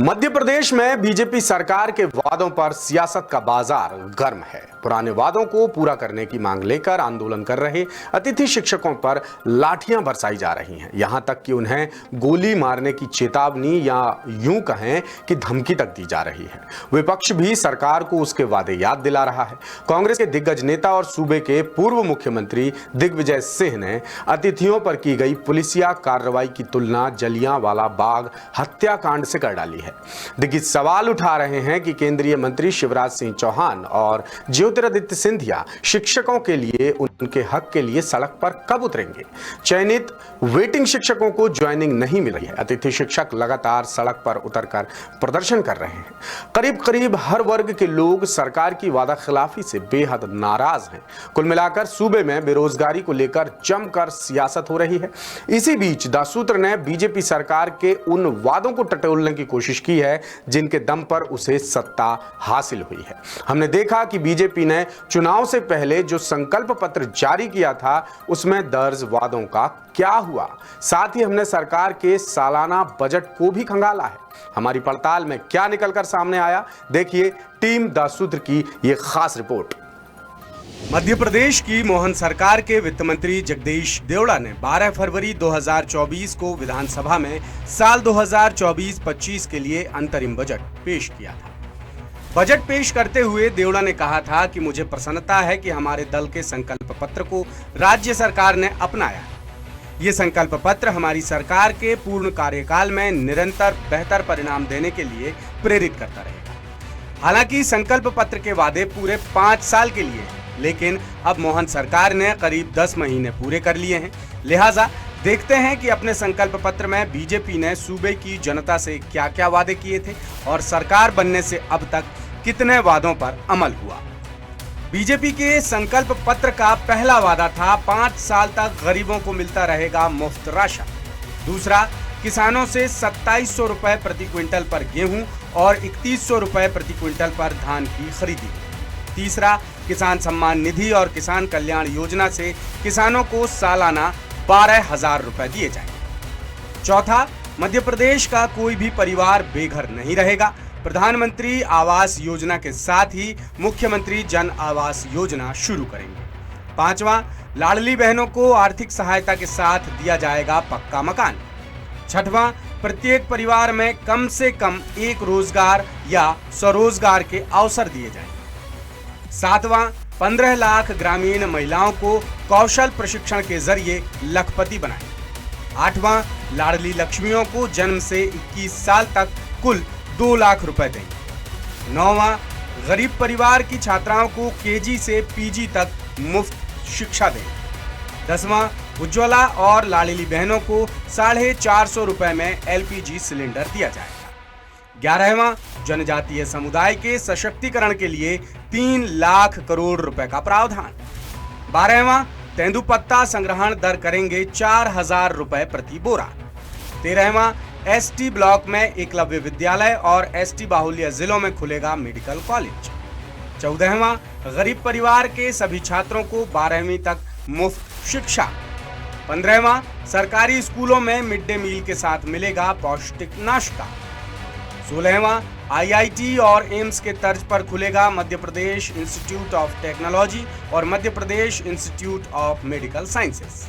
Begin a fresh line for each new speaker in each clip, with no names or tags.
मध्य प्रदेश में बीजेपी सरकार के वादों पर सियासत का बाजार गर्म है। पुराने वादों को पूरा करने की मांग लेकर आंदोलन कर रहे अतिथि शिक्षकों पर लाठियां बरसाई जा रही हैं। यहां तक कि उन्हें गोली मारने की चेतावनी या यूं कहें कि धमकी तक दी जा रही है। विपक्ष भी सरकार को उसके वादे याद दिला रहा है। कांग्रेस के दिग्गज नेता और सूबे के पूर्व मुख्यमंत्री दिग्विजय सिंह ने अतिथियों पर की गई पुलिसिया कार्रवाई की तुलना जलियांवाला बाग हत्याकांड से कर डाली है। दिग्गज सवाल उठा रहे हैं कि केंद्रीय मंत्री शिवराज सिंह चौहान और ज्योतिरादित्य सिंधिया शिक्षकों के लिए उनके हक के लिए सड़क पर कब उतरेंगे। चयनित वेटिंग शिक्षकों को ज्वाइनिंग नहीं मिल रही है। अतिथि शिक्षक लगातार सड़क पर उतरकर प्रदर्शन कर रहे हैं। करीब करीब हर वर्ग के लोग सरकार की वादा खिलाफी से बेहद नाराज हैं। कुल मिलाकर सूबे में बेरोजगारी को लेकर जमकर सियासत हो रही है। इसी बीच दासूत्र ने बीजेपी सरकार के उन वादों को टटोलने की कोशिश की है जिनके दम पर उसे सत्ता हासिल हुई है। हमने देखा कि बीजेपी ने चुनाव से पहले जो संकल्प पत्र जारी किया था उसमें दर्ज वादों का क्या हुआ। साथ ही हमने सरकार के सालाना बजट को भी खंगाला है। हमारी पड़ताल में क्या निकलकर सामने आया, देखिए टीम दासूत्र की यह खास रिपोर्ट। मध्य प्रदेश की मोहन सरकार के वित्त मंत्री जगदीश देवड़ा ने 12 फरवरी 2024 को विधानसभा में साल 2024-25 के लिए अंतरिम बजट पेश किया था। बजट पेश करते हुए देवड़ा ने कहा था कि मुझे प्रसन्नता है कि हमारे दल के संकल्प पत्र को राज्य सरकार ने अपनाया है। ये संकल्प पत्र हमारी सरकार के पूर्ण कार्यकाल में निरंतर बेहतर परिणाम देने के लिए प्रेरित करता रहेगा। हालांकि संकल्प पत्र के वादे पूरे 5 साल के लिए हैं, लेकिन अब मोहन सरकार ने करीब 10 महीने पूरे कर लिए हैं। लिहाजा देखते हैं कि अपने संकल्प पत्र में बीजेपी ने सूबे की जनता से क्या क्या वादे किए थे और सरकार बनने से अब तक कितने वादों पर अमल हुआ। बीजेपी के संकल्प पत्र का पहला वादा था 5 साल तक गरीबों को मिलता रहेगा मुफ्त राशन। दूसरा, किसानों से 2700 रुपए प्रति क्विंटल पर गेहूं और 3100 रुपए प्रति क्विंटल पर धान की खरीदी। तीसरा, किसान सम्मान निधि और किसान कल्याण योजना से किसानों को सालाना 12,000 रुपए दिए जाएंगे। चौथा, मध्य प्रदेश का कोई भी परिवार बेघर नहीं रहेगा। प्रधानमंत्री आवास योजना के साथ ही मुख्यमंत्री जन आवास योजना शुरू करेंगे। पांचवा, लाडली बहनों को आर्थिक सहायता के साथ दिया जाएगा पक्का मकान। छठवां, प्रत्येक परिवार में कम से कम एक रोजगार या स्वरोजगार के अवसर दिए जाएंगे। सातवां, 15 लाख ग्रामीण महिलाओं को कौशल प्रशिक्षण के जरिए लखपति बनाएंगे। आठवां, लाडली लक्ष्मियों को जन्म से 21 साल तक कुल 2 लाख रुपए देंगे। नौवां, गरीब परिवार की छात्राओं को केजी से पीजी तक मुफ्त शिक्षा देंगे। 10वां, उज्ज्वला और लाडली बहनों को 450 रुपए में एलपीजी सिलेंडर दिया जाएगा। 11वां, जनजातीय समुदाय के सशक्तिकरण के लिए 3 लाख करोड़ रुपए का प्रावधान। 12वां, तेंदुपत्ता संग्रहण दर करेंगे 4,000 रुपए प्रति बोरा। 13वां, एसटी ब्लॉक में एकलव्य विद्यालय और एसटी बाहुल्य जिलों में खुलेगा मेडिकल कॉलेज। 14वां, गरीब परिवार के सभी छात्रों को 12वीं तक मुफ्त शिक्षा। 15वां, सरकारी स्कूलों में मिड डे मील के साथ मिलेगा पौष्टिक नाश्ता। 16वां, आईआईटी और एम्स के तर्ज पर खुलेगा Madhya Pradesh institute of technology और Madhya Pradesh institute of medical sciences.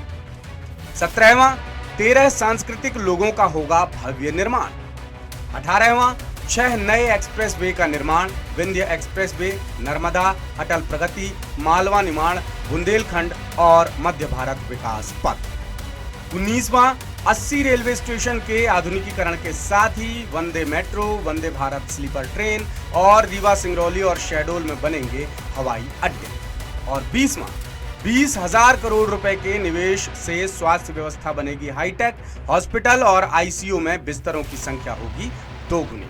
17वां, 13 सांस्कृतिक लोगों का होगा भव्य निर्माण। 18वां, 6 नए एक्सप्रेसवे का निर्माण, विंध्य एक्सप्रेसवे, नर्मदा, अटल प्रगति, मालवा निर्माण, बुंदेलखंड और मध्य भारत विकास पथ। 19वां, 80 रेलवे स्टेशन के आधुनिकीकरण के साथ ही वंदे metro, Vande Bharat sleeper train और रीवा, सिंगरौली और शहडोल में बनेंगे हवाई अड्डे। और 20वां, 20,000 करोड़ रुपए के निवेश से स्वास्थ्य व्यवस्था बनेगी हाईटेक, हॉस्पिटल और आईसीयू में बिस्तरों की संख्या होगी 2 गुनी।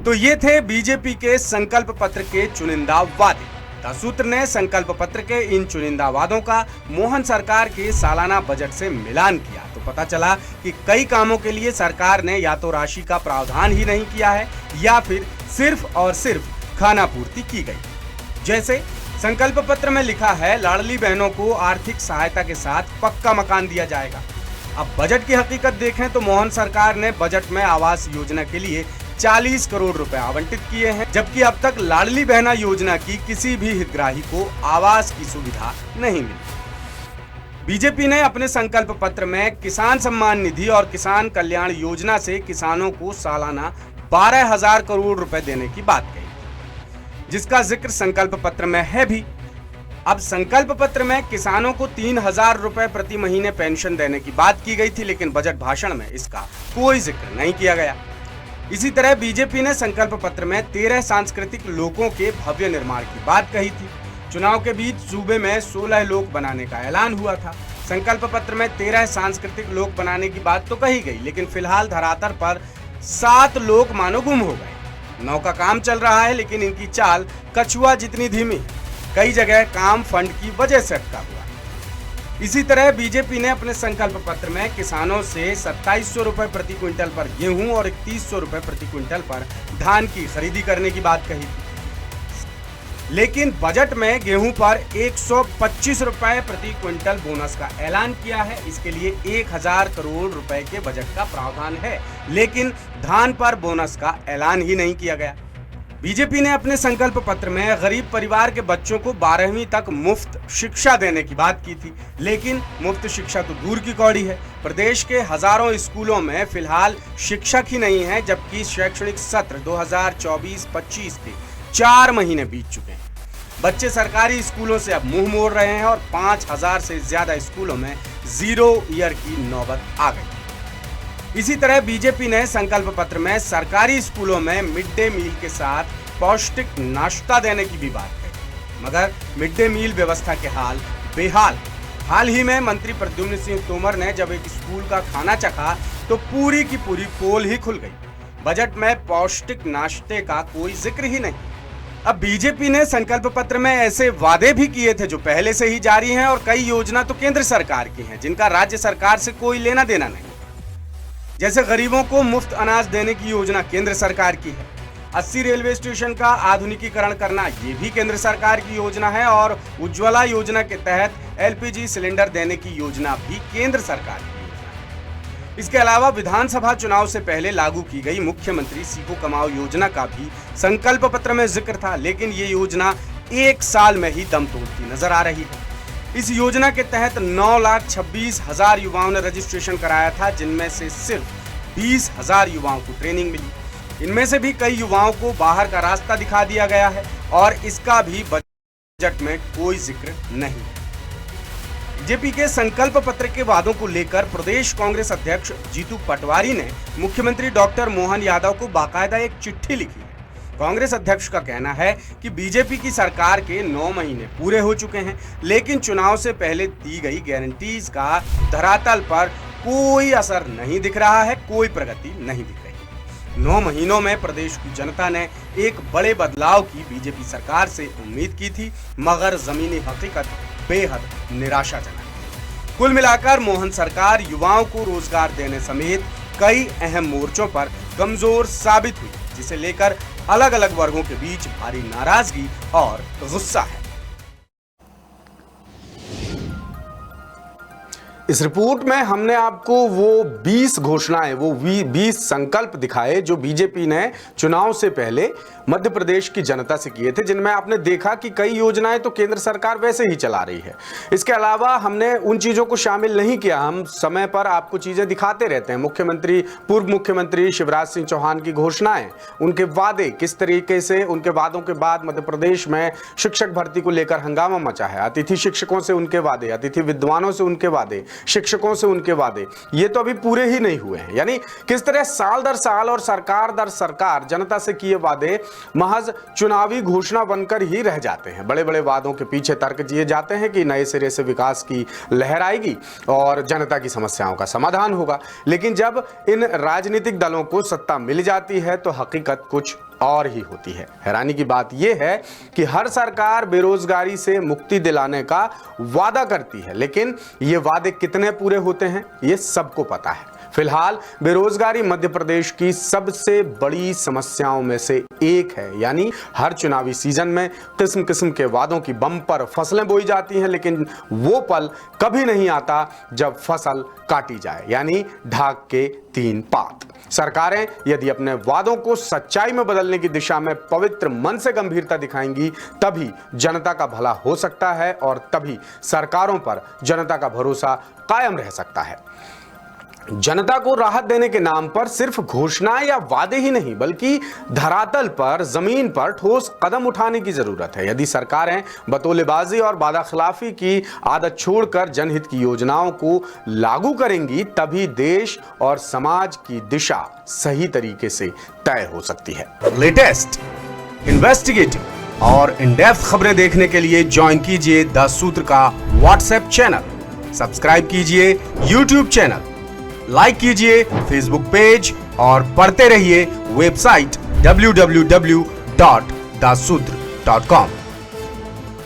तो ये थे बीजेपी के संकल्प पत्र के चुनिंदा वादे। दासूत्र ने संकल्प पत्र के इन चुनिंदा वादों का मोहन सरकार के सालाना बजट से मिलान किया तो पता चला कि कई कामों के लिए सरकार ने या तो राशि का प्रावधान ही नहीं किया है या फिर सिर्फ और सिर्फ खाना पूर्ति की गई। जैसे संकल्प पत्र में लिखा है, लाडली बहनों को आर्थिक सहायता के साथ पक्का मकान दिया जाएगा। अब बजट की हकीकत देखें तो मोहन सरकार ने बजट में आवास योजना के लिए 40 करोड़ रुपए आवंटित किए हैं, जबकि अब तक लाडली बहना योजना की किसी भी हितग्राही को आवास की सुविधा नहीं मिली। बीजेपी ने अपने संकल्प पत्र में किसान सम्मान निधि और किसान कल्याण योजना से किसानों को सालाना 12,000 करोड़ रुपए देने की बात कही, जिसका जिक्र संकल्प पत्र में है भी। अब संकल्प पत्र में किसानों को 3,000 रुपए प्रति महीने पेंशन देने की बात की गई थी, लेकिन बजट भाषण में इसका कोई जिक्र नहीं किया गया। इसी तरह बीजेपी ने संकल्प पत्र में 13 सांस्कृतिक लोकों के भव्य निर्माण की बात कही थी। चुनाव के बीच सूबे में 16 लोक बनाने का ऐलान हुआ था। संकल्प पत्र में 13 सांस्कृतिक लोक बनाने की बात तो कही गई, लेकिन फिलहाल धरातल पर 7 लोक मानो गुम हो गए। 9 का काम चल रहा है, लेकिन इनकी चाल कछुआ जितनी धीमी है। कई जगह काम फंड की वजह से अटका हुआ। इसी तरह बीजेपी ने अपने संकल्प पत्र में किसानों से 2700 रुपए प्रति क्विंटल पर गेहूं और 3100 रुपए प्रति क्विंटल पर धान की खरीदी करने की बात कही थी, लेकिन बजट में गेहूं पर 125 रुपए प्रति क्विंटल बोनस का ऐलान किया है। इसके लिए 1000 करोड़ रुपए के बजट का प्रावधान है, लेकिन धान पर बोनस का ऐलान ही नहीं किया गया। बीजेपी ने अपने संकल्प पत्र में गरीब परिवार के बच्चों को 12वीं तक मुफ्त शिक्षा देने की बात की थी, लेकिन मुफ्त शिक्षा तो दूर की कौड़ी है। प्रदेश के हजारों स्कूलों में फिलहाल शिक्षक ही नहीं है, जबकि शैक्षणिक सत्र 2024-25 के 4 महीने बीत चुके हैं। बच्चे सरकारी स्कूलों से अब मुंह मोड़ रहे हैं और 5,000 से ज्यादा स्कूलों में 0 ईयर की नौबत आ गई। इसी तरह बीजेपी ने संकल्प पत्र में सरकारी स्कूलों में मिड डे मील के साथ पौष्टिक नाश्ता देने की भी बात कही, मगर मिड डे मील व्यवस्था के हाल बेहाल। हाल ही में मंत्री प्रद्युम्न सिंह तोमर ने जब एक स्कूल का खाना चखा तो पूरी की पूरी पोल ही खुल गई। बजट में पौष्टिक नाश्ते का कोई जिक्र ही नहीं। अब बीजेपी ने संकल्प पत्र में ऐसे वादे भी किए थे जो पहले से ही जारी हैं, और कई योजना तो केंद्र सरकार की हैं जिनका राज्य सरकार से कोई लेना देना नहीं। जैसे गरीबों को मुफ्त अनाज देने की योजना केंद्र सरकार की है। 80 रेलवे स्टेशन का आधुनिकीकरण करना ये भी केंद्र सरकार की योजना है, और उज्ज्वला योजना के तहत LPG सिलेंडर देने की योजना भी केंद्र सरकार की योजना है। इसके अलावा विधानसभा चुनाव से पहले लागू की गई मुख्यमंत्री सीखो कमाओ योजना का भी संकल्प पत्र में जिक्र था, लेकिन ये योजना 1 साल में ही दम तोड़ती नजर आ रही है। इस योजना के तहत 9,26,000 युवाओं ने रजिस्ट्रेशन कराया था, जिनमें से सिर्फ 20,000 युवाओं को ट्रेनिंग मिली। इनमें से भी कई युवाओं को बाहर का रास्ता दिखा दिया गया है, और इसका भी बजट में कोई जिक्र नहीं। बीजेपी के संकल्प पत्र के वादों को लेकर प्रदेश कांग्रेस अध्यक्ष जीतू पटवारी ने मुख्यमंत्री डॉक्टर मोहन यादव को बाकायदा एक चिट्ठी लिखी है। कांग्रेस अध्यक्ष का कहना है कि बीजेपी की सरकार के 9 महीने पूरे हो चुके हैं, लेकिन चुनाव से पहले दी गई गारंटीज का धरातल पर कोई असर नहीं दिख रहा है, कोई प्रगति नहीं दिख रही। 9 महीनों में प्रदेश की जनता ने एक बड़े बदलाव की बीजेपी सरकार से उम्मीद की थी, मगर जमीनी हकीकत बेहद निराशाजनक है। कुल मिलाकर मोहन सरकार युवाओं को रोजगार देने समेत कई अहम मोर्चों पर कमजोर साबित हुई, जिसे लेकर अलग अलग वर्गों के बीच भारी नाराजगी और गुस्सा है। इस रिपोर्ट में हमने आपको वो 20 घोषणाएं, वो 20 संकल्प दिखाए जो बीजेपी ने चुनाव से पहले मध्य प्रदेश की जनता से किए थे, जिनमें आपने देखा कि कई योजनाएं तो केंद्र सरकार वैसे ही चला रही है। इसके अलावा हमने उन चीजों को शामिल नहीं किया। हम समय पर आपको चीजें दिखाते रहते हैं। पूर्व मुख्यमंत्री शिवराज सिंह चौहान की घोषणाएं, उनके वादे, किस तरीके से उनके वादों के बाद मध्य प्रदेश में शिक्षक भर्ती को लेकर हंगामा मचा है। अतिथि शिक्षकों से उनके वादे, अतिथि विद्वानों से उनके वादे, शिक्षकों से उनके वादे, ये तो अभी पूरे ही नहीं हुए हैं। यानी किस तरह साल दर साल और सरकार दर सरकार जनता से किए वादे महज चुनावी घोषणा बनकर ही रह जाते हैं। बड़े बड़े वादों के पीछे तर्क दिए जाते हैं कि नए सिरे से विकास की लहर आएगी और जनता की समस्याओं का समाधान होगा, लेकिन जब इन राजनीतिक दलों को सत्ता मिल जाती है तो हकीकत कुछ और ही होती है। हैरानी की बात यह है कि हर सरकार बेरोजगारी से मुक्ति दिलाने का वादा करती है, लेकिन ये वादे कितने पूरे होते हैं ये सबको पता है। फिलहाल बेरोजगारी मध्य प्रदेश की सबसे बड़ी समस्याओं में से एक है। यानी हर चुनावी सीजन में किस्म किस्म के वादों की बम्पर फसलें बोई जाती हैं, लेकिन वो पल कभी नहीं आता जब फसल काटी जाए, यानी ढाक के 3 पात। सरकारें यदि अपने वादों को सच्चाई में बदलने की दिशा में पवित्र मन से गंभीरता दिखाएंगी, तभी जनता का भला हो सकता है और तभी सरकारों पर जनता का भरोसा कायम रह सकता है। जनता को राहत देने के नाम पर सिर्फ घोषणाएं या वादे ही नहीं, बल्कि धरातल पर, जमीन पर ठोस कदम उठाने की जरूरत है। यदि सरकारें बतौलेबाजी और वादाखिलाफी की आदत छोड़कर जनहित की योजनाओं को लागू करेंगी, तभी देश और समाज की दिशा सही तरीके से तय हो सकती है। लेटेस्ट, इन्वेस्टिगेटिव और इन डेप्थ खबरें देखने के लिए ज्वाइन कीजिए द सूत्र का व्हाट्सएप चैनल, सब्सक्राइब कीजिए यूट्यूब चैनल, लाइक कीजिए फेसबुक पेज और पढ़ते रहिए वेबसाइट www.dasudr.com।